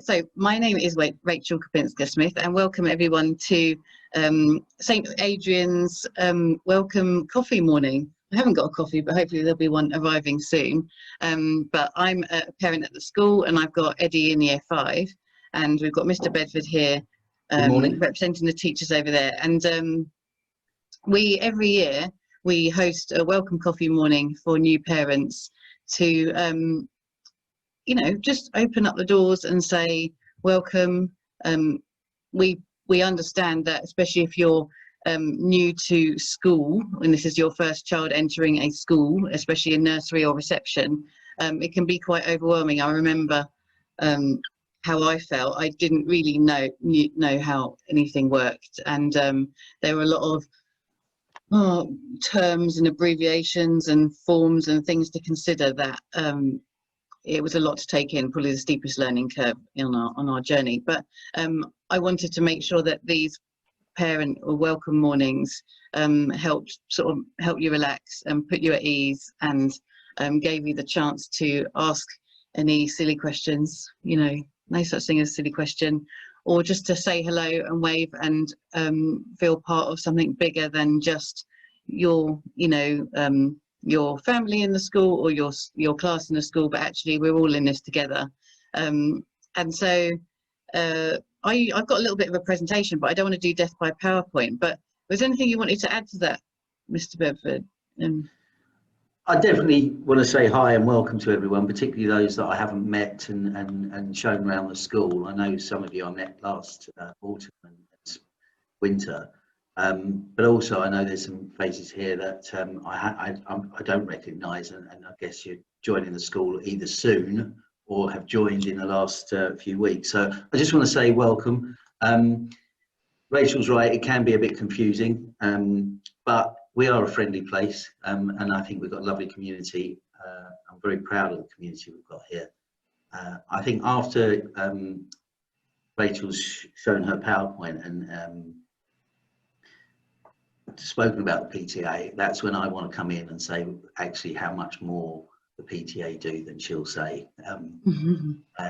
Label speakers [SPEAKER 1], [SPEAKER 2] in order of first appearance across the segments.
[SPEAKER 1] So my name is Rachel Kapinska-Smith, and welcome everyone to St. Adrians welcome coffee morning. I haven't got a coffee, but hopefully there'll be one arriving soon. But I'm a parent at the school, and I've got Eddie in year 5, and we've got Mr. Bedford here representing the teachers over there. And every year we host a welcome coffee morning for new parents to you know, just open up the doors and say welcome. We understand that, especially if you're new to school and this is your first child entering a school, especially in nursery or reception, it can be quite overwhelming. I remember how I felt. I didn't really know how anything worked, and there were a lot of terms and abbreviations and forms and things to consider that it was a lot to take in, probably the steepest learning curve on our journey. But I wanted to make sure that these parent or welcome mornings helped help you relax and put you at ease, and gave you the chance to ask any silly questions. You know, no such thing as a silly question, or just to say hello and wave and feel part of something bigger than just your, you know, your family in the school or your class in the school, but actually we're all in this together. And so I've got a little bit of a presentation, but I don't want to do death by PowerPoint. But was there anything you wanted to add to that, Mr. Bedford?
[SPEAKER 2] I definitely want to say hi and welcome to everyone, particularly those that I haven't met and shown around the school. I know some of you I met last autumn and winter. But also I know there's some faces here that I don't recognise, and I guess you're joining the school either soon or have joined in the last few weeks. So I just want to say welcome. Rachel's right, it can be a bit confusing, but we are a friendly place, and I think we've got a lovely community. I'm very proud of the community we've got here. I think after Rachel's shown her PowerPoint and spoken about the PTA, that's when I want to come in and say actually how much more the PTA do than she'll say.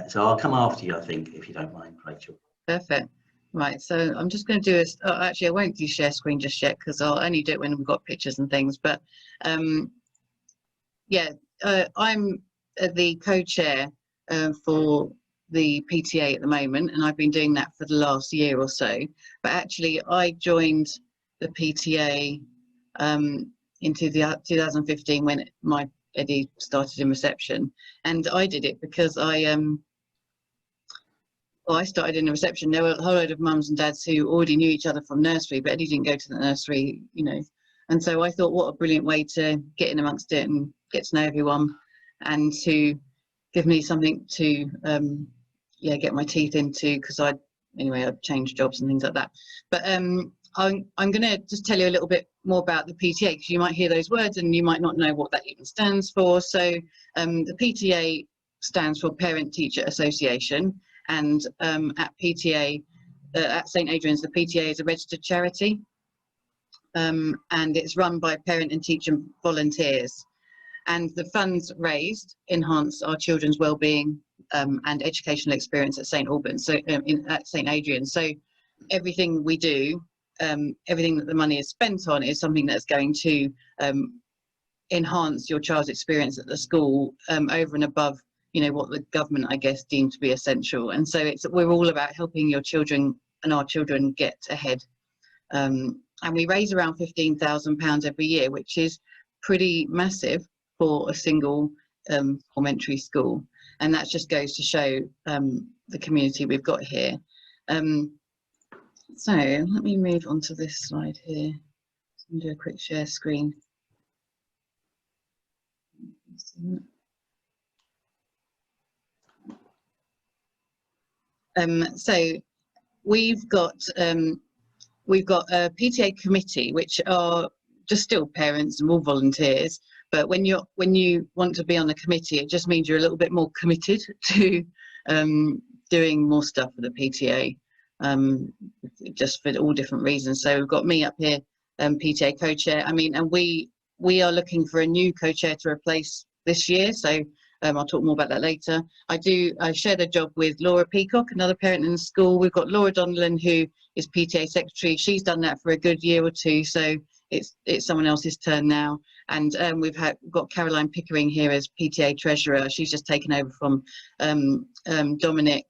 [SPEAKER 2] So I'll come after you, I think, if you don't mind, Rachel.
[SPEAKER 1] Perfect. Right, so I'm just going to do a, actually I won't do share screen just yet, because I'll only do it when we've got pictures and things. But yeah, I'm the co-chair for the PTA at the moment, and I've been doing that for the last year or so. But actually I joined the PTA in 2015 when my Eddie started in reception, and I did it because I started in a reception. There were a whole load of mums and dads who already knew each other from nursery, but Eddie didn't go to the nursery, you know. And so I thought, what a brilliant way to get in amongst it and get to know everyone, and to give me something to yeah, get my teeth into, because I've changed jobs and things like that. But I'm going to just tell you a little bit more about the PTA, because you might hear those words and you might not know what that even stands for. So the PTA stands for Parent Teacher Association, and at PTA, at St. Adrians, the PTA is a registered charity, and it's run by parent and teacher volunteers. And the funds raised enhance our children's well-being and educational experience at St. Albans, so at St. Adrians. So everything we do, everything that the money is spent on, is something that's going to enhance your child's experience at the school, over and above, you know, what the government, I guess, deemed to be essential. And so we're all about helping your children and our children get ahead. And we raise around £15,000 every year, which is pretty massive for a single elementary school. And that just goes to show the community we've got here. So let me move on to this slide here and do a quick share screen. So we've got a PTA committee, which are just still parents and all volunteers. But when you want to be on a committee, it just means you're a little bit more committed to doing more stuff for the PTA, just for all different reasons. So we've got me up here, PTA co-chair. I mean, and we are looking for a new co-chair to replace this year. So I'll talk more about that later. I shared a job with Laura Peacock, another parent in the school. We've got Laura Donnellan, who is PTA secretary. She's done that for a good year or two, so it's someone else's turn now. And we've got Caroline Pickering here as PTA treasurer. She's just taken over from Dominic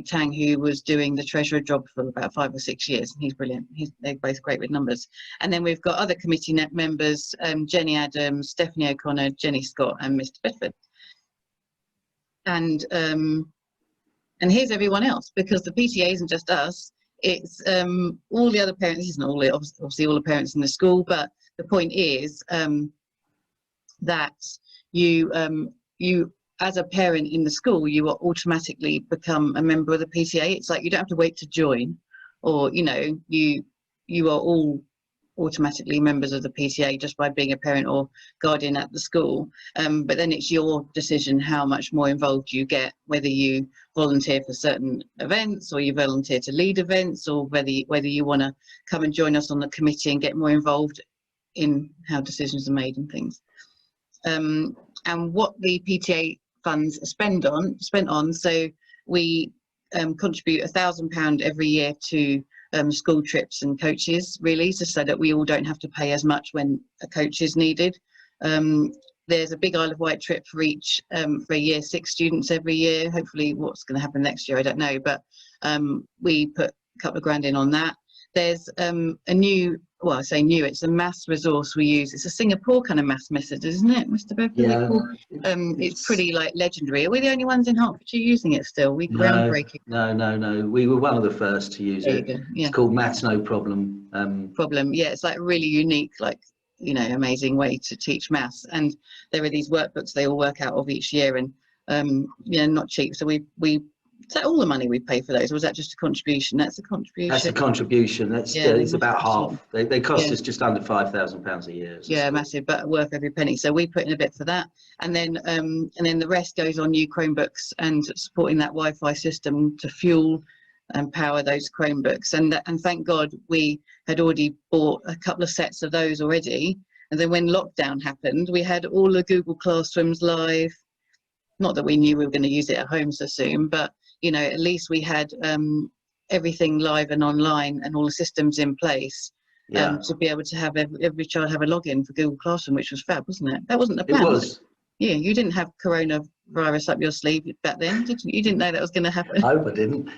[SPEAKER 1] Tang, who was doing the treasurer job for about 5 or 6 years, and he's brilliant. They're both great with numbers. And then we've got other committee members, Jenny Adams, Stephanie O'Connor, Jenny Scott, and Mr. Bedford. And here's everyone else, because the PTA isn't just us, it's all the other parents. This isn't obviously all the parents in the school, but the point is that you as a parent in the school, you are automatically become a member of the PTA. It's like you don't have to wait to join, or you are all automatically members of the PTA just by being a parent or guardian at the school. But then it's your decision how much more involved you get, whether you volunteer for certain events, or you volunteer to lead events, or whether you want to come and join us on the committee and get more involved in how decisions are made and things. And what the PTA funds are spent on, so we contribute £1,000 every year to school trips and coaches, really, just so that we all don't have to pay as much when a coach is needed. There's a big Isle of Wight trip for each for year 6 students every year. Hopefully what's going to happen next year, I don't know, but we put a couple of grand in on that. There's a new, well, I say new, it's a maths resource we use. It's a Singapore kind of maths method, isn't it, Mr. Beverly?
[SPEAKER 2] Yeah.
[SPEAKER 1] It's pretty like legendary. Are we the only ones in Hertfordshire using it still? We groundbreaking.
[SPEAKER 2] No. We were one of the first to use it. Yeah. It's called Maths No Problem.
[SPEAKER 1] Yeah, it's like a really unique, like, amazing way to teach maths. And there are these workbooks they all work out of each year, and not cheap. So we is that all the money we pay for those, or was that just a contribution? That's a contribution.
[SPEAKER 2] That's a contribution. It's about half. They cost us just under £5,000 a year.
[SPEAKER 1] Yeah, massive, but worth every penny. So we put in a bit for that, and then the rest goes on new Chromebooks and supporting that Wi-Fi system to fuel and power those Chromebooks. And thank God we had already bought a couple of sets of those already. And then when lockdown happened, we had all the Google Classrooms live. Not that we knew we were going to use it at home so soon, but at least we had everything live and online and all the systems in place to be able to have every child have a login for Google Classroom, which was fab, wasn't it? That wasn't the plan.
[SPEAKER 2] It was.
[SPEAKER 1] Yeah, you didn't have coronavirus up your sleeve back then, did you? You didn't know that was going to happen.
[SPEAKER 2] I hope I didn't.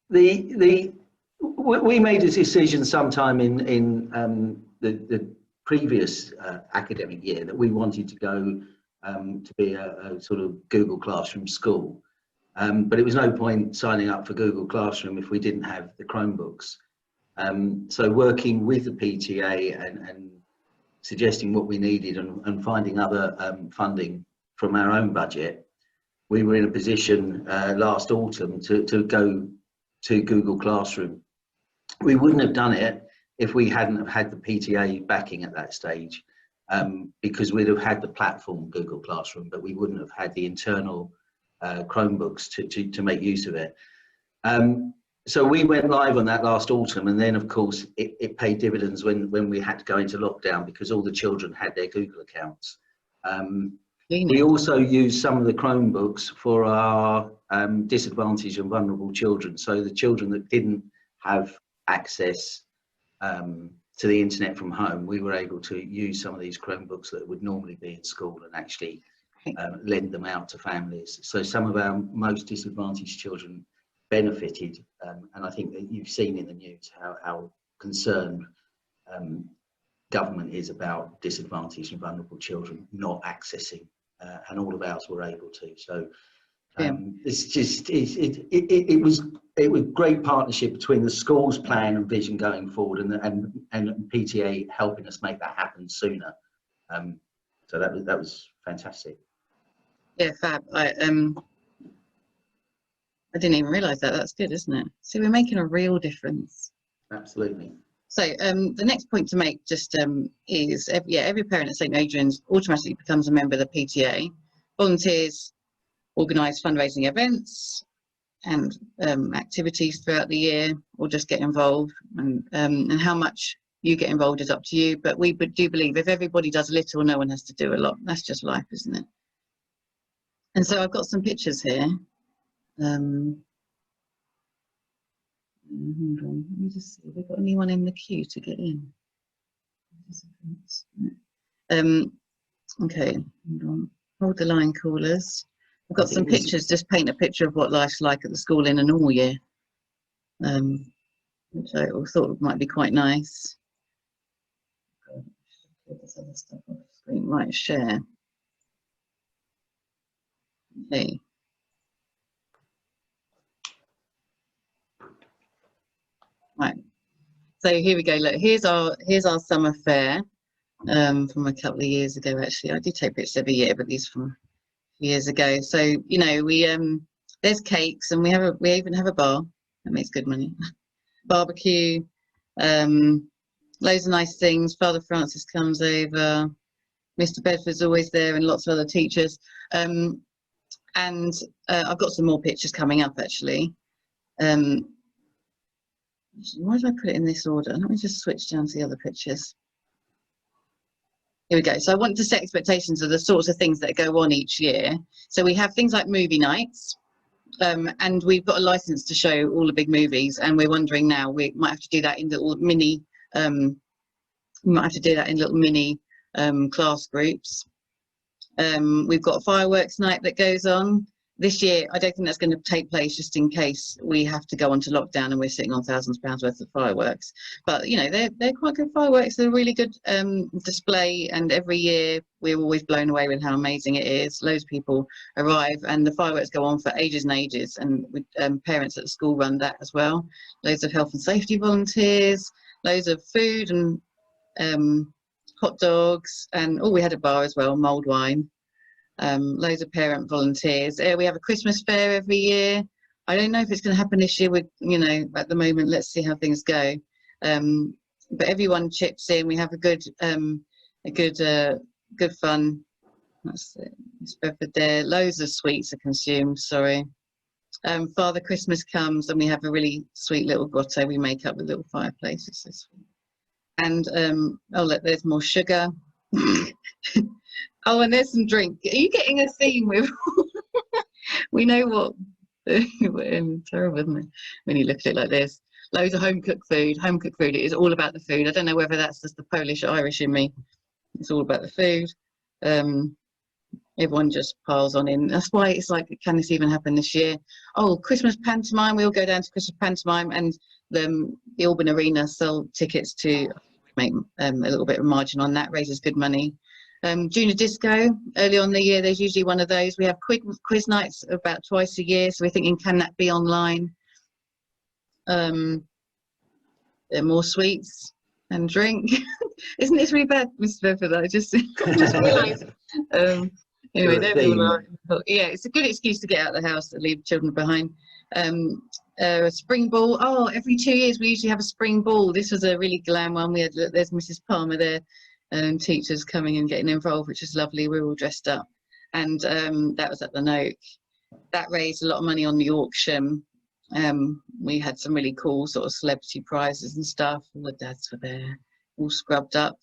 [SPEAKER 2] We made a decision sometime in the previous academic year that we wanted to go to be a sort of Google Classroom school. But it was no point signing up for Google Classroom if we didn't have the Chromebooks. So working with the PTA and suggesting what we needed and finding other funding from our own budget, we were in a position last autumn to go to Google Classroom. We wouldn't have done it if we hadn't have had the PTA backing at that stage, because we'd have had the platform Google Classroom, but we wouldn't have had the internal Chromebooks to make use of it. So we went live on that last autumn, and then of course it paid dividends when we had to go into lockdown, because all the children had their Google accounts. We also used some of the Chromebooks for our disadvantaged and vulnerable children. So the children that didn't have access to the internet from home, we were able to use some of these Chromebooks that would normally be in school and actually lend them out to families. So some of our most disadvantaged children benefited, and I think that you've seen in the news how concerned government is about disadvantaged and vulnerable children not accessing, and all of ours were able to. So it's just it was great partnership between the school's plan and vision going forward, and PTA helping us make that happen sooner. So that was fantastic.
[SPEAKER 1] Yeah, fab. I didn't even realise that. That's good, isn't it? So we're making a real difference.
[SPEAKER 2] Absolutely.
[SPEAKER 1] So the next point to make just is every parent at St Adrians automatically becomes a member of the PTA. Volunteers organise fundraising events and activities throughout the year, or just get involved. And how much you get involved is up to you, but we do believe if everybody does a little, no one has to do a lot. That's just life, isn't it? And so I've got some pictures here. Hold on, let me just see. Have we got anyone in the queue to get in? Okay, hold on. Hold the line, callers. I've got some pictures, just paint a picture of what life's like at the school in a normal year, which I thought might be quite nice. This other stuff off the screen. Right, share. Okay. Right. So here we go. Look, here's our summer fair from a couple of years ago. Actually, I do take pictures every year, but these from years ago. So you know, we there's cakes, and we even have a bar that makes good money. Barbecue, loads of nice things. Father Francis comes over. Mr. Bedford's always there, and lots of other teachers. And I've got some more pictures coming up actually. Why did I put it in this order? Let me just switch down to the other pictures. Here we go. So I want to set expectations of the sorts of things that go on each year. So we have things like movie nights, and we've got a license to show all the big movies, and we're wondering now we might have to do that in little mini class groups. We've got a fireworks night that goes on. This year, I don't think that's going to take place, just in case we have to go onto lockdown and we're sitting on thousands of pounds worth of fireworks. But you know, they're quite good fireworks. They're a really good display, and every year we're always blown away with how amazing it is. Loads of people arrive, and the fireworks go on for ages and ages. And with, parents at the school run that as well. Loads of health and safety volunteers, loads of food and hot dogs, and we had a bar as well, mulled wine. Loads of parent volunteers. We have a Christmas fair every year. I don't know if it's going to happen this year. With at the moment, let's see how things go. But everyone chips in. We have a good fun. That's it. It's Bedford there. Loads of sweets are consumed. Sorry. Father Christmas comes, and we have a really sweet little grotto we make up with little fireplaces. So sweet. And oh look, there's more sugar. Oh, and there's some drink. Are you getting a theme with? We know what. Terrible, isn't it? When you look at it like this. Loads of home cooked food. Home cooked food. It is all about the food. I don't know whether that's just the Polish or Irish in me. It's all about the food. Everyone just piles on in. That's why it's like, can this even happen this year? Oh, Christmas pantomime. We all go down to Christmas pantomime, and the Alban Arena sell tickets to make a little bit of margin on that. Raises good money. Junior disco, early on in the year, there's usually one of those. We have quiz nights about twice a year, so we're thinking, can that be online? There are more sweets and drink. Isn't this really bad, Mr. Bedford? I just realised. Anyway, there we are. Yeah, it's a good excuse to get out of the house and leave children behind. A spring ball. Oh, every 2 years we usually have a spring ball. This was a really glam one. There's Mrs. Palmer there. Teachers coming and getting involved, which is lovely. We're all dressed up, and that was at the Noak. That raised a lot of money on the auction. We had some really cool sort of celebrity prizes and stuff. All the dads were there, all scrubbed up.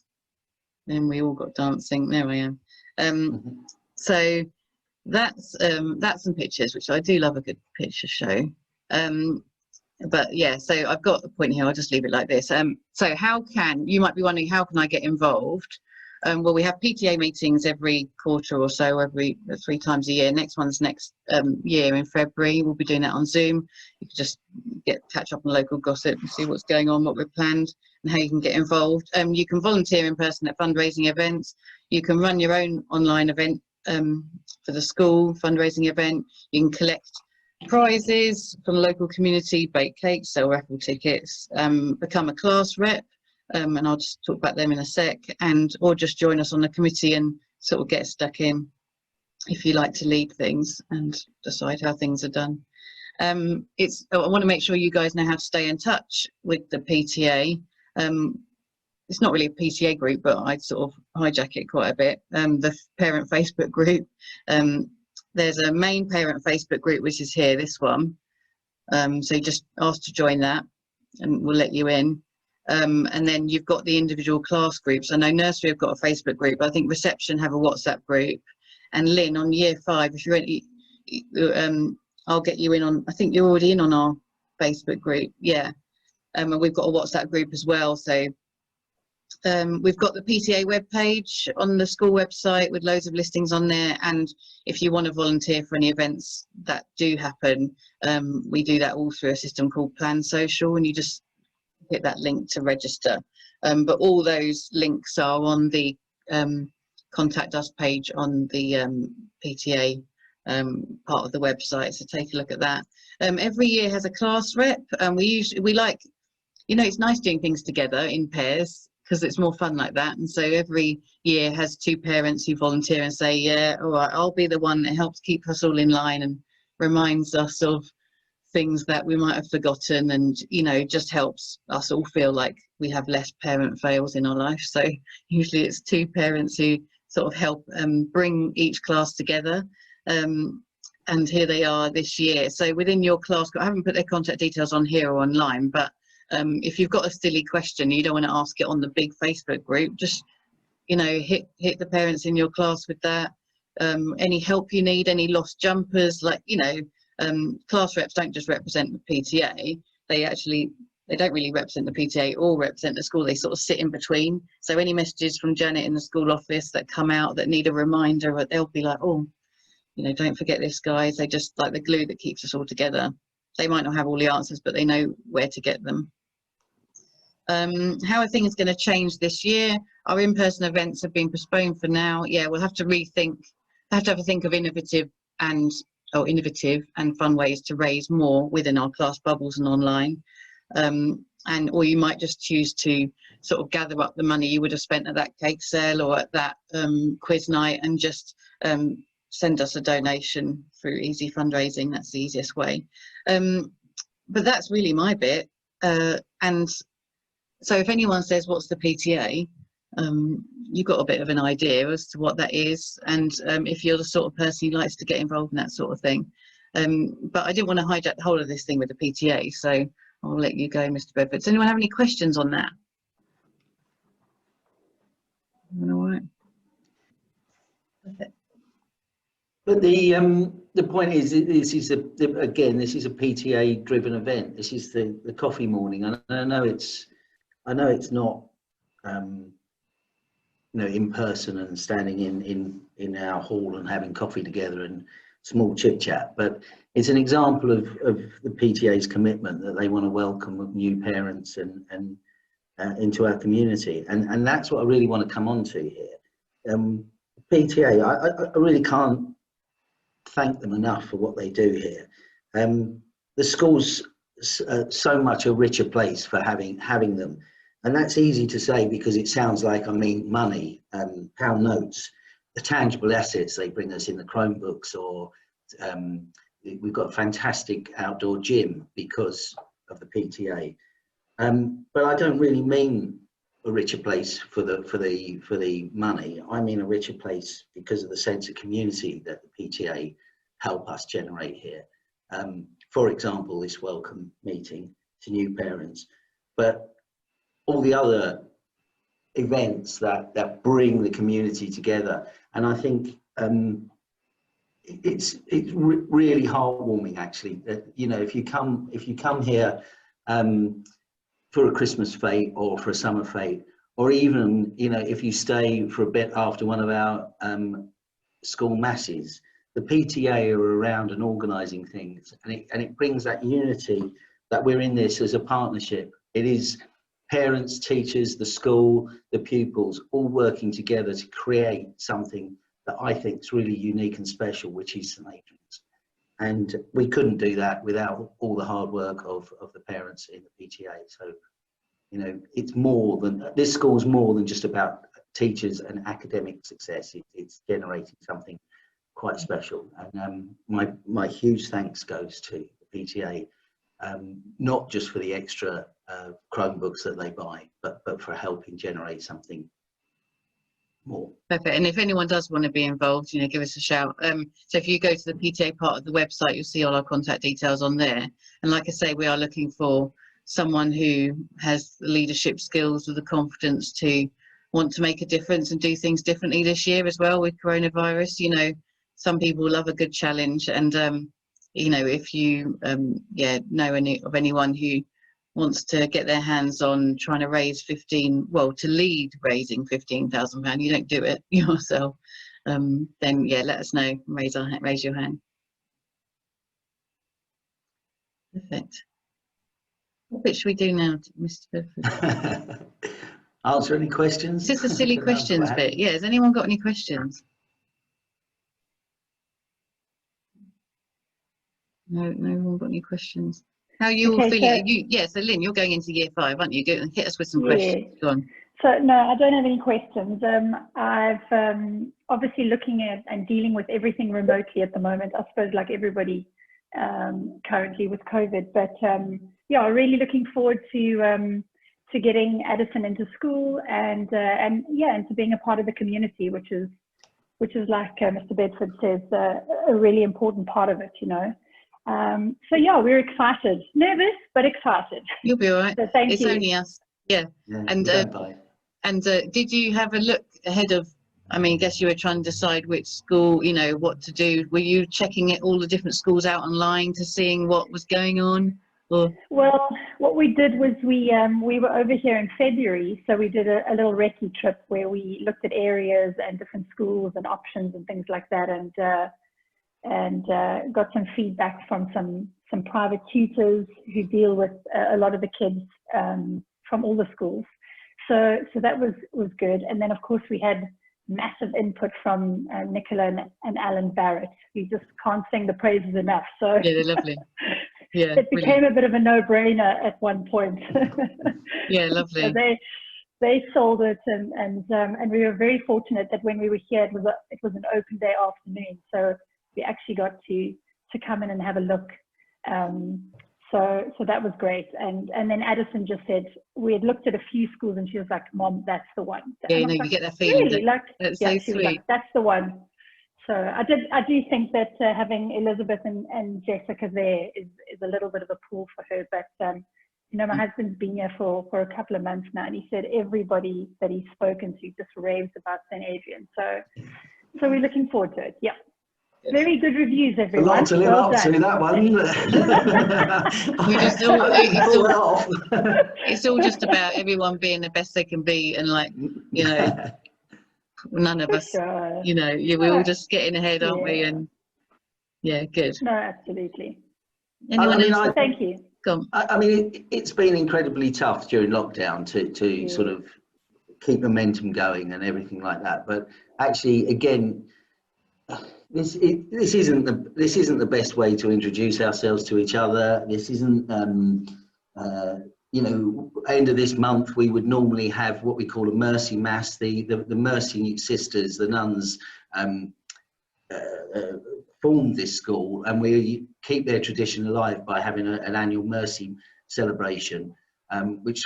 [SPEAKER 1] Then we all got dancing. There I am. So that's some pictures, which I do love a good picture show. But yeah, so I've got the point here. I'll just leave it like this. So you might be wondering, how can I get involved? Well, we have PTA meetings every quarter or so, every 3 times a year. Next one's next year in February. We'll be doing that on Zoom. You can just catch up on local gossip and see what's going on, what we've planned, and how you can get involved. You can volunteer in person at fundraising events. You can run your own online event for the school fundraising event. You can collect prizes from the local community, bake cakes, sell raffle tickets, become a class rep, and I'll just talk about them in a sec, or just join us on the committee and sort of get stuck in if you like to lead things and decide how things are done. I want to make sure you guys know how to stay in touch with the PTA. It's not really a PTA group, but I sort of hijack it quite a bit. The parent Facebook group. There's a main parent Facebook group, which is here, this one. So you just ask to join that, and we'll let you in. And then you've got the individual class groups. I know nursery have got a Facebook group. I think reception have a WhatsApp group. And Lynn, on year 5, if you're ready, I'll get you in on, I think you're already in on our Facebook group. Yeah. And we've got a WhatsApp group as well. So we've got the PTA webpage on the school website with loads of listings on there. And if you want to volunteer for any events that do happen, we do that all through a system called Plan Social, and you just hit that link to register. But all those links are on the contact us page on the PTA part of the website, so take a look at that. Every year has a class rep, and we like, you know, it's nice doing things together in pairs because it's more fun like that. And so every year has 2 parents who volunteer and say, yeah, all right, I'll be the one that helps keep us all in line and reminds us of things that we might have forgotten, and, you know, just helps us all feel like we have less parent fails in our life. So usually it's 2 parents who sort of help bring each class together. And here they are this year. So within your class, I haven't put their contact details on here or online, but if you've got a silly question, you don't want to ask it on the big Facebook group, just, you know, hit the parents in your class with that. Any help you need, any lost jumpers, like, you know, class reps don't just represent the PTA, they don't really represent the PTA or represent the school, they sort of sit in between. So any messages from Janet in the school office that come out that need a reminder, they'll be like, oh, you know, don't forget this, guys. They just like the glue that keeps us all together. They might not have all the answers, but they know where to get them. How are things going to change this year? Our in-person events have been postponed for now. Yeah, we'll have to rethink, have a think of innovative and fun ways to raise more within our class bubbles and online. Or you might just choose to sort of gather up the money you would have spent at that cake sale or at that quiz night and just send us a donation through easy fundraising. That's the easiest way. But that's really my bit. And so if anyone says, what's the PTA? You've got a bit of an idea as to what that is, and if you're the sort of person who likes to get involved in that sort of thing. But I didn't want to hijack the whole of this thing with the PTA, so I'll let you go, Mr. Bedford. Does anyone have any questions on that? All right. Okay.
[SPEAKER 2] But the point is, this is again, this is a PTA driven event. This is the coffee morning, and I know it's not you know, in person and standing in our hall and having coffee together and small chit chat, but it's an example of the PTA's commitment that they want to welcome new parents and into our community, and that's what I really want to come on to here. PTA, I really can't thank them enough for what they do here. The school's so much a richer place for having them. And that's easy to say because it sounds like, I mean, money, pound notes, the tangible assets they bring us in the Chromebooks, or we've got a fantastic outdoor gym because of the PTA. But I don't really mean a richer place for the money. I mean a richer place because of the sense of community that the PTA help us generate here. For example, this welcome meeting to new parents, but all the other events that bring the community together. And I think it's really heartwarming, actually, that, you know, if you come here for a Christmas fete or for a summer fete, or even, you know, if you stay for a bit after one of our school masses, the PTA are around and organising things, and it brings that unity that we're in this as a partnership. It is parents, teachers, the school, the pupils, all working together to create something that I think is really unique and special, which is St. Adrians. And we couldn't do that without all the hard work of the parents in the PTA. So, you know, it's more than, this school's more than just about teachers and academic success. It's generating something quite special. And my huge thanks goes to the PTA, not just for the extra Chromebooks that they buy, but for helping generate something more.
[SPEAKER 1] Perfect. And if anyone does want to be involved, you know, give us a shout. So if you go to the PTA part of the website, you'll see all our contact details on there. And like I say, we are looking for someone who has the leadership skills or the confidence to want to make a difference and do things differently this year as well with coronavirus. You know, some people love a good challenge, and you know, if you know anyone who wants to get their hands on trying to raise to lead raising £15,000, you don't do it yourself, then yeah, let us know. Raise your hand. Perfect. What bit should we do now, Mr. Bedford?
[SPEAKER 2] Answer any questions?
[SPEAKER 1] Is this a silly questions bit? Yeah, has anyone got any questions? No one got any questions. How are you all feeling? So Lynn, you're going into year 5, aren't you? Hit us with some questions. Go on.
[SPEAKER 3] So no, I don't have any questions. I've obviously looking at and dealing with everything remotely at the moment, I suppose, like everybody currently with COVID. But yeah, really looking forward to getting Addison into school and to being a part of the community, which is like Mr. Bedford says, a really important part of it, you know. So yeah, we're excited, nervous but excited.
[SPEAKER 1] You'll be all right.
[SPEAKER 3] So thank
[SPEAKER 1] you. It's only us. Yeah. And did you have a look ahead of? I mean, I guess you were trying to decide which school, you know, what to do. Were you checking all the different schools out online to seeing what was going on? Or? Well,
[SPEAKER 3] what we did was we were over here in February, so we did a little recce trip where we looked at areas and different schools and options and things like that, and got some feedback from some private tutors who deal with a lot of the kids from all the schools. So that was good. And then of course we had massive input from Nicola and Alan Barrett, who just can't sing the praises enough. So
[SPEAKER 1] yeah, they're lovely. Yeah,
[SPEAKER 3] it became a bit of a no-brainer at one point.
[SPEAKER 1] Yeah, lovely.
[SPEAKER 3] So they sold it, and we were very fortunate that when we were here, it was an open day afternoon, so we actually got to come in and have a look. So that was great. And then Addison just said, we had looked at a few schools and she was like, Mom, that's the one.
[SPEAKER 1] Yeah, you know, you get that feeling.
[SPEAKER 3] Really?
[SPEAKER 1] That's so sweet.
[SPEAKER 3] Like, that's the one. So I do think that having Elizabeth and Jessica there is a little bit of a pull for her. But you know, my husband's been here for a couple of months now, and he said everybody that he's spoken to just raves about St. Adrian. So we're looking forward to it. Yeah. Very good reviews, everyone.
[SPEAKER 2] A lot to live up to that one.
[SPEAKER 1] It's all just about everyone being the best they can be, and like, you know, none of us, you know, we're all just getting ahead, aren't we? And yeah, good.
[SPEAKER 3] No, absolutely.
[SPEAKER 1] Anyone else?
[SPEAKER 3] Thank you.
[SPEAKER 2] I mean, it's been incredibly tough during lockdown to sort of keep momentum going and everything like that. But actually, again, this isn't the best way to introduce ourselves to each other. This isn't, you know, end of this month we would normally have what we call a mercy mass. The mercy sisters, the nuns, formed this school, and we keep their tradition alive by having an annual mercy celebration, which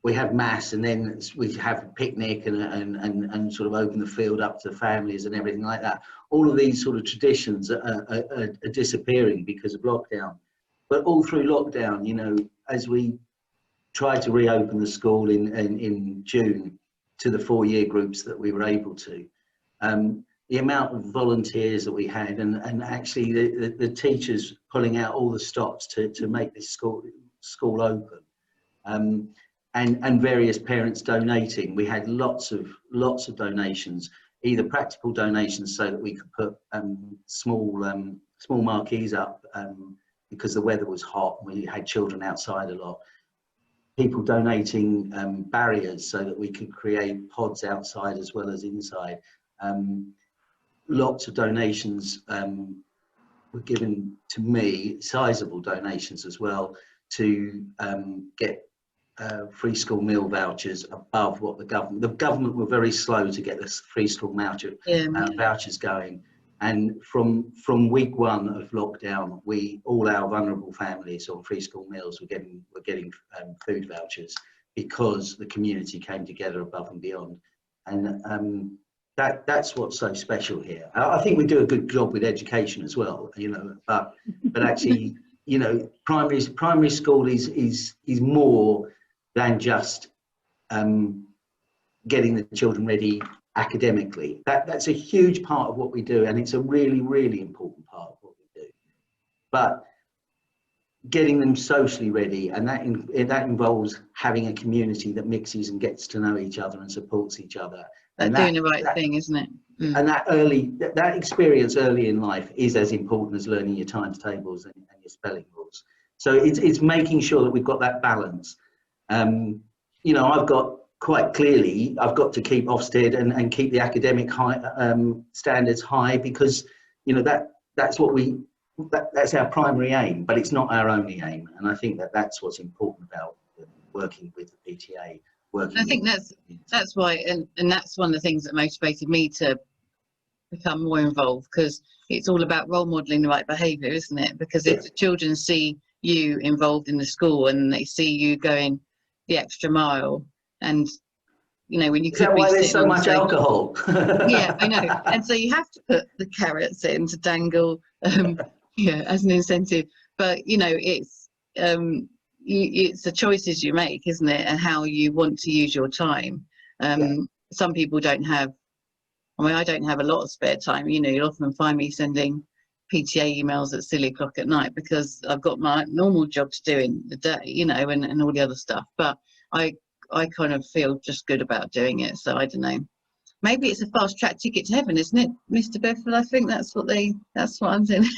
[SPEAKER 2] we have mass, and then we have a picnic and sort of open the field up to families and everything like that. All of these sort of traditions are disappearing because of lockdown. But all through lockdown, you know, as we tried to reopen the school in June to the 4-year groups that we were able to, the amount of volunteers that we had, and actually the teachers pulling out all the stops to make this school open, and various parents donating. We had lots of donations, either practical donations so that we could put small marquees up because the weather was hot and we had children outside a lot. People donating barriers so that we could create pods outside as well as inside. Lots of donations were given to me, sizable donations as well, to get free school meal vouchers above what the government were very slow to get this free school vouchers going. And from week 1 of lockdown, all our vulnerable families on free school meals were getting food vouchers because the community came together above and beyond. And that's what's so special here. I think we do a good job with education as well, you know, but actually, you know, primary school is more than just getting the children ready academically. That's a huge part of what we do, and it's a really, really important part of what we do. But getting them socially ready, and that involves having a community that mixes and gets to know each other and supports each other. And
[SPEAKER 1] doing the right thing, isn't it? Mm.
[SPEAKER 2] And that experience early in life is as important as learning your times tables and your spelling rules. So it's making sure that we've got that balance. You know, I've got to keep Ofsted and keep the academic standards high, because, you know, that's our primary aim, but it's not our only aim. And I think that's what's important about working with the PTA.
[SPEAKER 1] I think that's why, and that's one of the things that motivated me to become more involved, because it's all about role modelling the right behaviour, isn't it? Because if the children see you involved in the school and they see you going the extra mile, and you know, when you could be
[SPEAKER 2] why there's so
[SPEAKER 1] on
[SPEAKER 2] much alcohol.
[SPEAKER 1] Yeah, I know. And so you have to put the carrots in to dangle, yeah, as an incentive. But you know, it's the choices you make, isn't it, and how you want to use your time. Some people don't have. I mean, I don't have a lot of spare time. You know, you'll often find me sending PTA emails at silly o'clock at night because I've got my normal job to do in the day, you know, and all the other stuff. But I kind of feel just good about doing it. So I don't know. Maybe it's a fast track ticket to heaven, isn't it, Mr. Bedford? I think that's what I'm saying.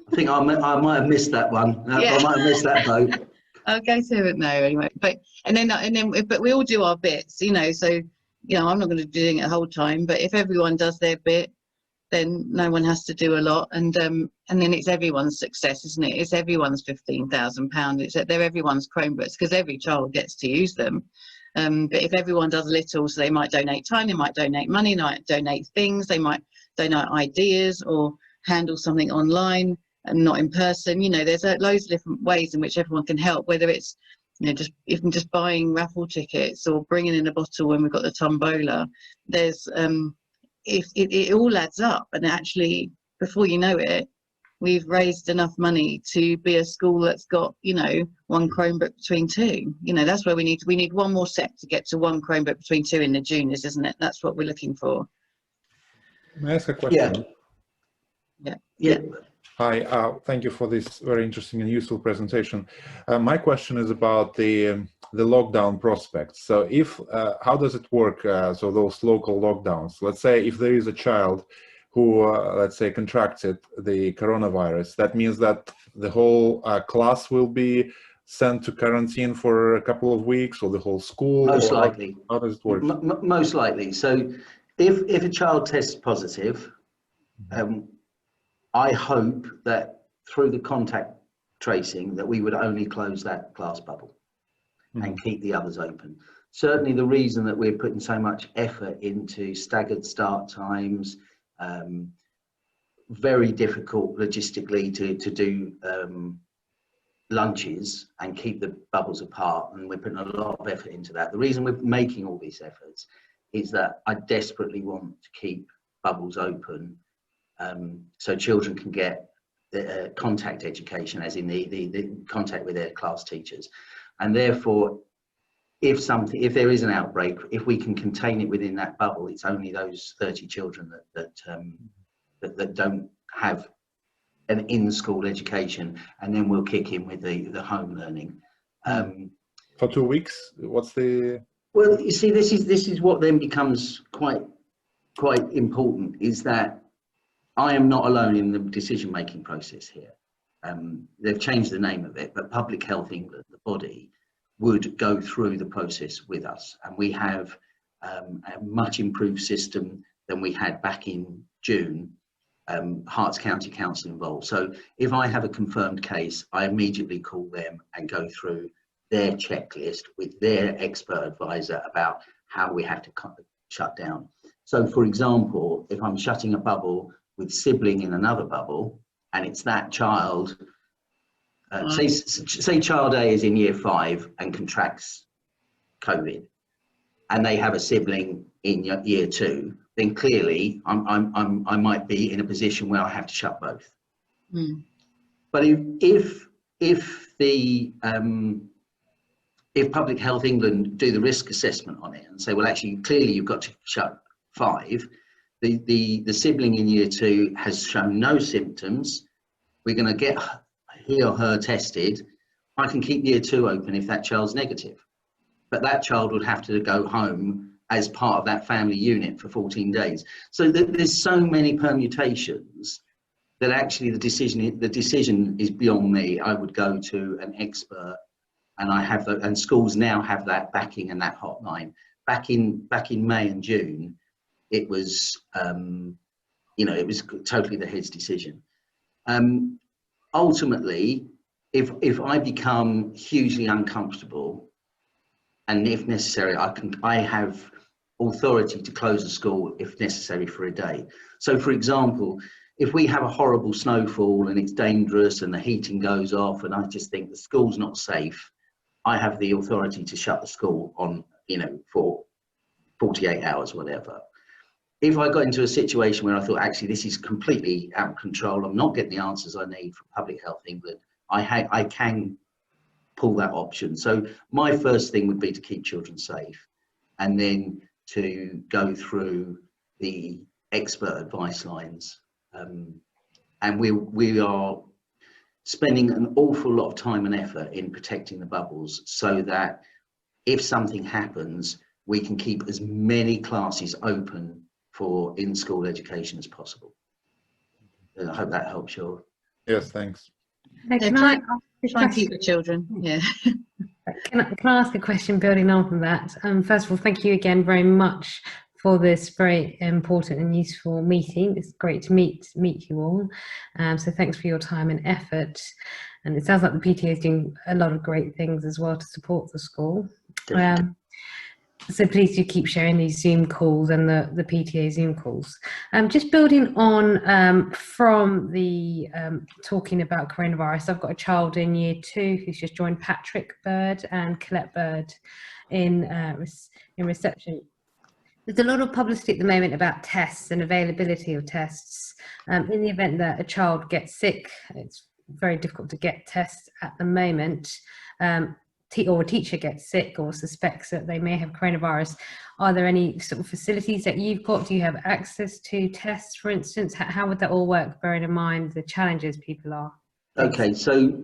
[SPEAKER 2] I think I might have missed that one.
[SPEAKER 1] Yeah.
[SPEAKER 2] I might have missed that boat.
[SPEAKER 1] I'll go to it now anyway. But we all do our bits, you know. So you know, I'm not going to be doing it the whole time. But if everyone does their bit, then no one has to do a lot, and then it's everyone's success, isn't it? It's everyone's £15,000. It's they're everyone's Chromebooks, because every child gets to use them. But if everyone does a little, so they might donate time, they might donate money, they might donate things, they might donate ideas or handle something online and not in person. You know, there's loads of different ways in which everyone can help, whether it's, you know, just buying raffle tickets or bringing in a bottle when we've got the tombola. There's it all adds up, and actually before you know it, we've raised enough money to be a school that's got, you know, one Chromebook between two. You know, that's where we need one more set to get to one Chromebook between two in the juniors, isn't it? That's what we're looking for.
[SPEAKER 4] May I ask a question?
[SPEAKER 2] Yeah.
[SPEAKER 4] Hi, thank you for this very interesting and useful presentation. My question is about the lockdown prospects. So how does it work? So those local lockdowns, let's say if there is a child who, let's say, contracted the coronavirus, that means that the whole class will be sent to quarantine for a couple of weeks, or the whole school?
[SPEAKER 2] Most likely.
[SPEAKER 4] How does it work?
[SPEAKER 2] Most likely. So if a child tests positive, I hope that through the contact tracing that we would only close that class bubble and keep the others open. Certainly the reason that we're putting so much effort into staggered start times, very difficult logistically to do lunches and keep the bubbles apart, and we're putting a lot of effort into that. The reason we're making all these efforts is that I desperately want to keep bubbles open, so children can get the contact education, as in the contact with their class teachers. And therefore, if there is an outbreak, if we can contain it within that bubble, it's only those 30 children that don't have an in-school education, and then we'll kick in with the home learning.
[SPEAKER 4] For 2 weeks, what's the...
[SPEAKER 2] Well, you see, this is what then becomes quite important, is that I am not alone in the decision-making process here. They've changed the name of it, but Public Health England, the body, would go through the process with us, and we have a much improved system than we had back in June. Herts County Council involved. So if I have a confirmed case, I immediately call them and go through their checklist with their expert advisor about how we have to shut down. So for example, if I'm shutting a bubble with sibling in another bubble, and it's that child, say child A is in year 5 and contracts COVID, and they have a sibling in year 2, then clearly I might be in a position where I have to shut both. But if if Public Health England do the risk assessment on it and say, well, actually, clearly you've got to shut 5, the sibling in year 2 has shown no symptoms, we're going to get he or her tested, I can keep year 2 open if that child's negative. But that child would have to go home as part of that family unit for 14 days. So there's so many permutations that actually the decision is beyond me. I would go to an expert, and and schools now have that backing and that hotline. Back in May and June, it was it was totally the head's decision. Ultimately, if I become hugely uncomfortable, and if necessary, I have authority to close a school if necessary for a day. So, for example, if we have a horrible snowfall and it's dangerous and the heating goes off, and I just think the school's not safe, I have the authority to shut the school on, for 48 hours, whatever. If I got into a situation where I thought, actually, this is completely out of control, I'm not getting the answers I need from Public Health England, I can pull that option. So my first thing would be to keep children safe, and then to go through the expert advice lines. And we are spending an awful lot of time and effort in protecting the bubbles, so that if something happens, we can keep as many classes open for in-school education as possible. And I hope that helps you.
[SPEAKER 4] Yes, thanks.
[SPEAKER 1] Can I try and keep the children? Yeah.
[SPEAKER 5] Can I ask a question building on from that? First of all, thank you again very much for this very important and useful meeting. It's great to meet you all. So thanks for your time and effort. And it sounds like the PTA is doing a lot of great things as well to support the school. So please do keep sharing these Zoom calls and the PTA Zoom calls. Just building on from the talking about coronavirus, I've got a child in year 2 who's just joined Patrick Bird and Colette Bird in reception. There's a lot of publicity at the moment about tests and availability of tests. In the event that a child gets sick, it's very difficult to get tests at the moment. Or a teacher gets sick or suspects that they may have coronavirus, are there any sort of facilities that you've got? Do you have access to tests, for instance? How would that all work, bearing in mind the challenges people are?
[SPEAKER 2] Okay, so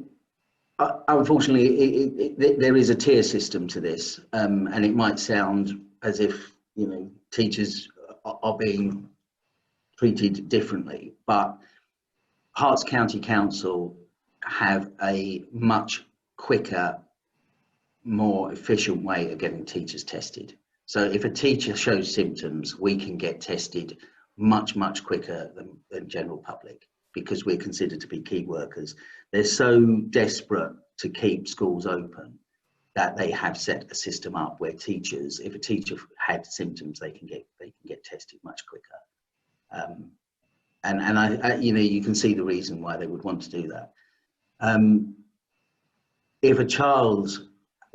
[SPEAKER 2] unfortunately, there is a tier system to this, and it might sound as if teachers are being treated differently, but Herts County Council have a much quicker, more efficient way of getting teachers tested. So if a teacher shows symptoms, we can get tested much quicker than general public, because we're considered to be key workers. They're so desperate to keep schools open that they have set a system up where teachers, if a teacher had symptoms, they can get tested much quicker. And you can see the reason why they would want to do that. If a child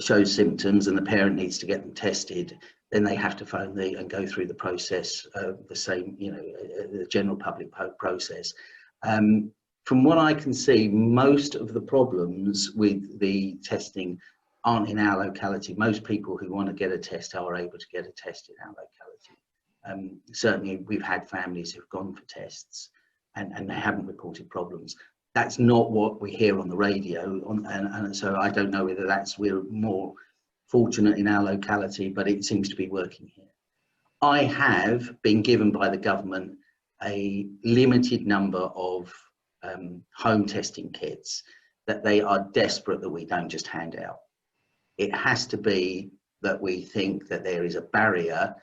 [SPEAKER 2] shows symptoms and the parent needs to get them tested, then they have to phone and go through the process, the same, the general public process. From what I can see, most of the problems with the testing aren't in our locality. Most people who want to get a test are able to get a test in our locality. Certainly, we've had families who've gone for tests and they haven't reported problems. That's not what we hear on the radio, and so I don't know whether we're more fortunate in our locality, but it seems to be working here. I have been given by the government a limited number of home testing kits that they are desperate that we don't just hand out. It has to be that we think that there is a barrier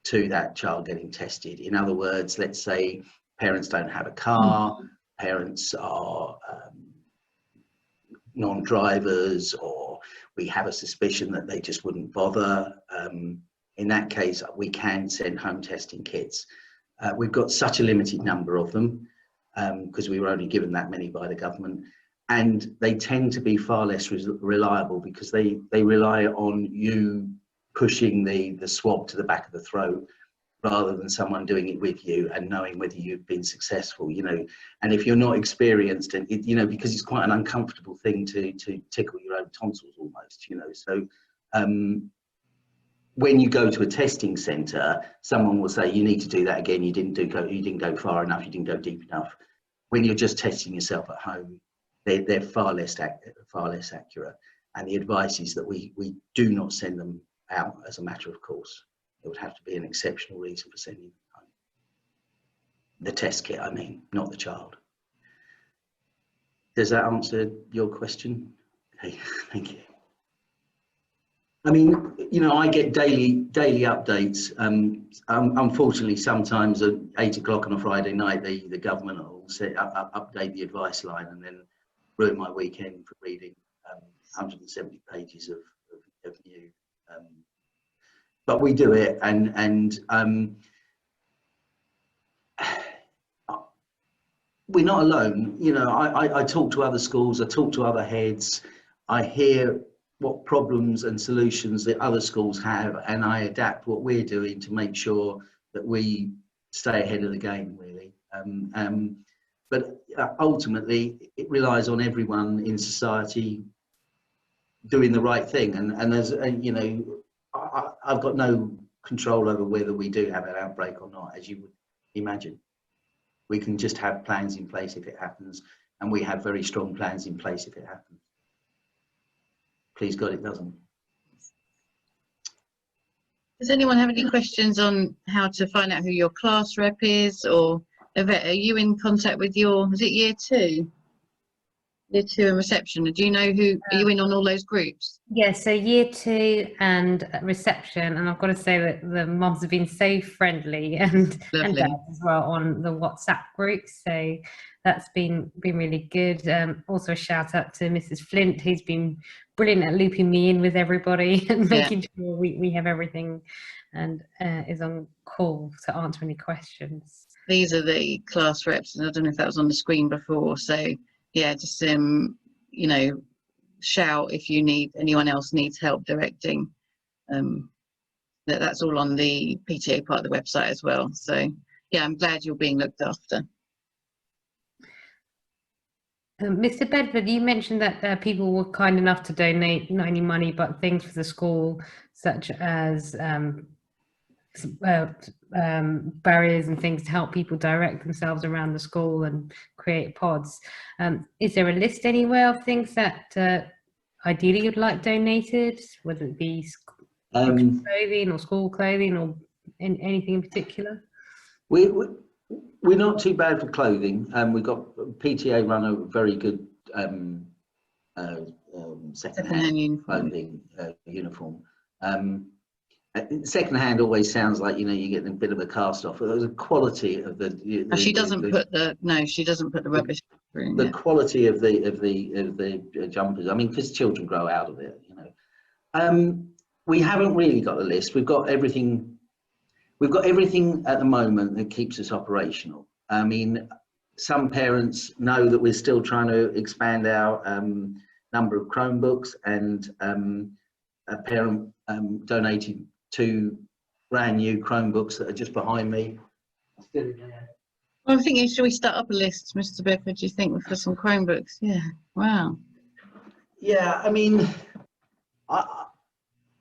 [SPEAKER 2] to that child getting tested. In other words, let's say parents don't have a car, parents are non-drivers, or we have a suspicion that they just wouldn't bother. In that case, we can send home testing kits. We've got such a limited number of them because we were only given that many by the government, and they tend to be far less reliable because they rely on you pushing the swab to the back of the throat rather than someone doing it with you and knowing whether you've been successful, you know. And if you're not experienced, and you know, because it's quite an uncomfortable thing to tickle your own tonsils almost, you know. So when you go to a testing centre, someone will say, you need to do that again, you didn't go far enough, you didn't go deep enough. When you're just testing yourself at home, they're far less accurate. And the advice is that we do not send them out as a matter of course. It would have to be an exceptional reason for sending them home. The test kit, I mean, not the child. Does that answer your question? Okay, thank you. I mean, you know, I get daily updates. Unfortunately, sometimes at 8 o'clock on a Friday night, the government will update the advice line and then ruin my weekend for reading 170 pages of new. But we do it, and we're not alone. You know, I talk to other schools, I talk to other heads, I hear what problems and solutions that other schools have, and I adapt what we're doing to make sure that we stay ahead of the game, really. But ultimately, it relies on everyone in society doing the right thing. And as you know, I've got no control over whether we do have an outbreak or not, as you would imagine. We can just have plans in place if it happens, and we have very strong plans in place if it happens. Please God, it doesn't.
[SPEAKER 1] Does anyone have any questions on how to find out who your class rep is, or Yvette, are you in contact with your, is it year 2? Year 2 and reception. Do you know who, are you in on all those groups?
[SPEAKER 5] Yeah, so year 2 and reception, and I've got to say that the mums have been so friendly and dads as well on the WhatsApp group, so that's been really good. Also a shout out to Mrs. Flint, who's been brilliant at looping me in with everybody and making sure we have everything, and is on call to answer any questions.
[SPEAKER 1] These are the class reps, and I don't know if that was on the screen before, so yeah, just you know, shout if you need, anyone else needs help directing. That's all on the PTA part of the website as well. So yeah, I'm glad you're being looked after.
[SPEAKER 5] Mr. Bedford, you mentioned that people were kind enough to donate not only money but things for the school, such as barriers and things to help people direct themselves around the school and create pods. Is there a list anywhere of things that ideally you'd like donated, whether it be clothing or school clothing or anything in particular?
[SPEAKER 2] We're not too bad for clothing. We've got PTA run a very good second-hand clothing uniform. Second-hand always sounds like, you know, you get a bit of a cast off. But the quality of
[SPEAKER 1] she doesn't put the rubbish through.
[SPEAKER 2] The quality of the jumpers. I mean, because children grow out of it, you know. We haven't really got a list. We've got everything. We've got everything at the moment that keeps us operational. I mean, some parents know that we're still trying to expand our number of Chromebooks, and a parent donated 2 brand new Chromebooks that are just behind me. Still in there.
[SPEAKER 1] Well, I'm thinking, should we start up a list, Mr. Bedford, do you think, for some Chromebooks? Yeah, wow.
[SPEAKER 2] Yeah, I mean,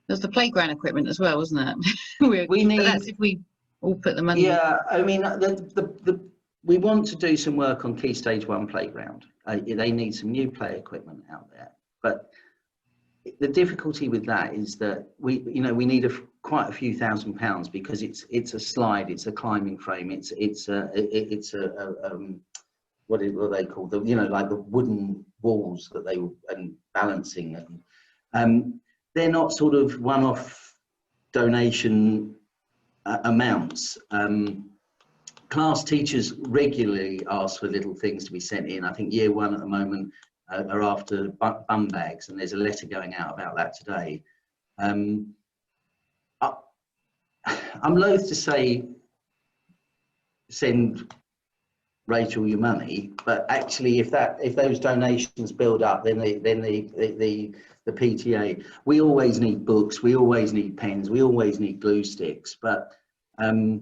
[SPEAKER 1] there's the playground equipment as well, wasn't it?
[SPEAKER 2] we need.
[SPEAKER 1] That's if we all put the money.
[SPEAKER 2] Yeah, I mean, we want to do some work on Key Stage 1 playground. They need some new play equipment out there, but the difficulty with that is that we need quite a few £1,000s, because it's a slide, it's a climbing frame, it's a what are they called? You know, like the wooden walls that and balancing, and they're not sort of one-off donation amounts. Class teachers regularly ask for little things to be sent in. I think year 1 at the moment are after bum bags, and there's a letter going out about that today. I'm loath to say send Rachel your money, but actually, if those donations build up, then the PTA, we always need books, we always need pens, we always need glue sticks, but I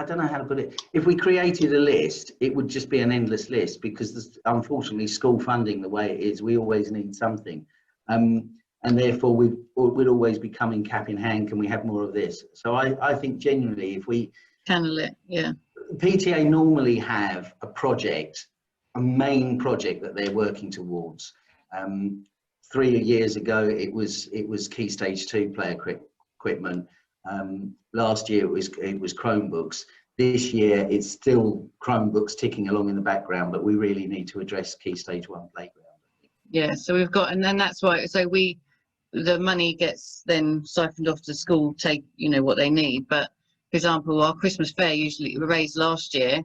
[SPEAKER 2] don't know how to put it. If we created a list, it would just be an endless list, because unfortunately, school funding the way it is, we always need something. And therefore we'd always be coming cap in hand, can we have more of this? So I think genuinely, if we
[SPEAKER 1] channel it, yeah.
[SPEAKER 2] PTA normally have a project, a main project that they're working towards. 3 years ago it was Key Stage 2 player equipment. Last year it was Chromebooks. This year it's still Chromebooks ticking along in the background, but we really need to address Key Stage 1 playground.
[SPEAKER 1] Yeah, so we've got, and then that's why, so the money gets then siphoned off to school, take, you know, what they need. But for example, our Christmas fair usually raised last year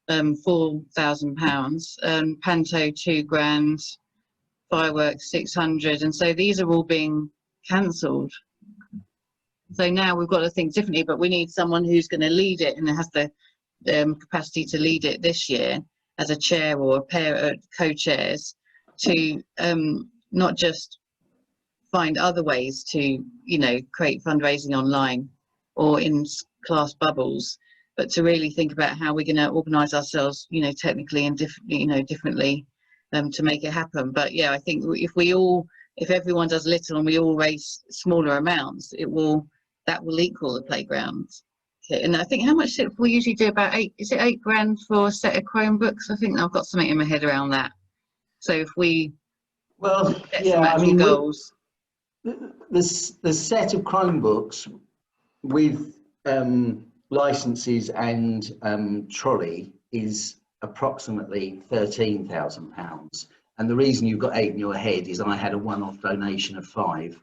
[SPEAKER 1] £4,000, Panto 2 grand, fireworks 600, and so these are all being cancelled. So now we've got to think differently, but we need someone who's going to lead it and has the capacity to lead it this year as a chair or a pair of co-chairs, to not just find other ways to, you know, create fundraising online or in class bubbles, but to really think about how we're going to organise ourselves, you know, technically and differently to make it happen. But yeah, I think if everyone does little and we all raise smaller amounts, that will equal the playgrounds. Okay, and I think how much we usually do, about £8 grand for a set of Chromebooks? I think I've got something in my head around that. So if we set some actual goals.
[SPEAKER 2] The set of Chromebooks with licenses and trolley is approximately £13,000. And the reason you've got 8 in your head is I had a one-off donation of 5.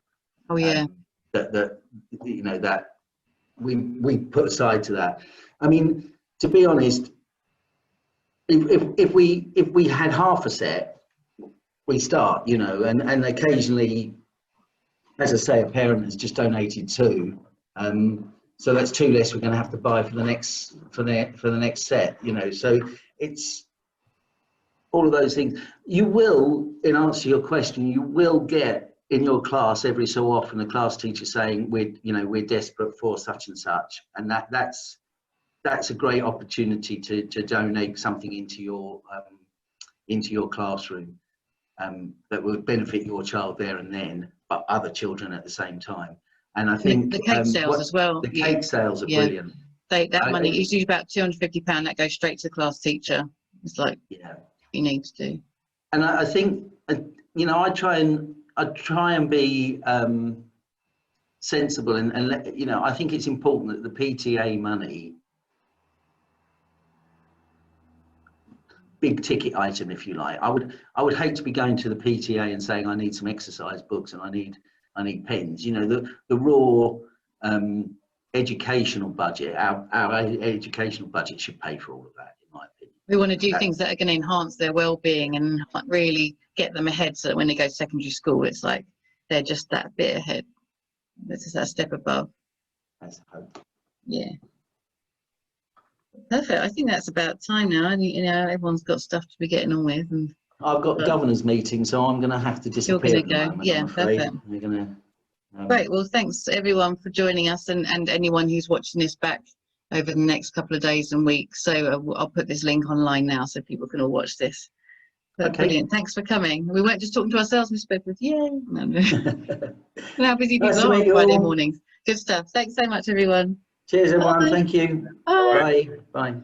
[SPEAKER 1] Oh yeah.
[SPEAKER 2] That you know, that we put aside to that. I mean, to be honest, if we had half a set, we start, you know, and occasionally, as I say, a parent has just donated 2, so that's 2 less we're going to have to buy for the next set, you know. So it's all of those things. You will, in answer to your question, you will get in your class every so often a class teacher saying we're desperate for such and such, and that's a great opportunity to donate something into your classroom that would benefit your child there and then, but other children at the same time. And I think
[SPEAKER 1] the cake sales as well.
[SPEAKER 2] The cake sales are brilliant.
[SPEAKER 1] That money is usually about £250. That goes straight to the class teacher. It's like,
[SPEAKER 2] yeah,
[SPEAKER 1] you need to do.
[SPEAKER 2] And I think, you know, I try and be sensible and you know, I think it's important that the PTA money, big ticket item, if you like. I would hate to be going to the PTA and saying I need some exercise books and I need pens. You know, the raw educational budget, our educational budget should pay for all of that, in my opinion.
[SPEAKER 1] We want to do things that are going to enhance their well-being and really get them ahead, so that when they go to secondary school, it's like they're just that bit ahead. This is that step above.
[SPEAKER 2] I suppose.
[SPEAKER 1] Yeah. Perfect. I think that's about time now. And you know, everyone's got stuff to be getting on with. And
[SPEAKER 2] I've got a governor's meeting, so I'm going to have to disappear.
[SPEAKER 1] You're going to go. Yeah, perfect.
[SPEAKER 2] We're going to.
[SPEAKER 1] Great. Well, thanks everyone for joining us, and anyone who's watching this back over the next couple of days and weeks. So I'll put this link online now so people can all watch this. But
[SPEAKER 2] okay.
[SPEAKER 1] Brilliant. Thanks for coming. We weren't just talking to ourselves, Miss Bedford. Yay. No. How busy people are on Friday mornings. Good stuff. Thanks so much, everyone.
[SPEAKER 2] Cheers, everyone.
[SPEAKER 1] Bye.
[SPEAKER 2] Thank you.
[SPEAKER 1] Bye.
[SPEAKER 2] Bye. Bye.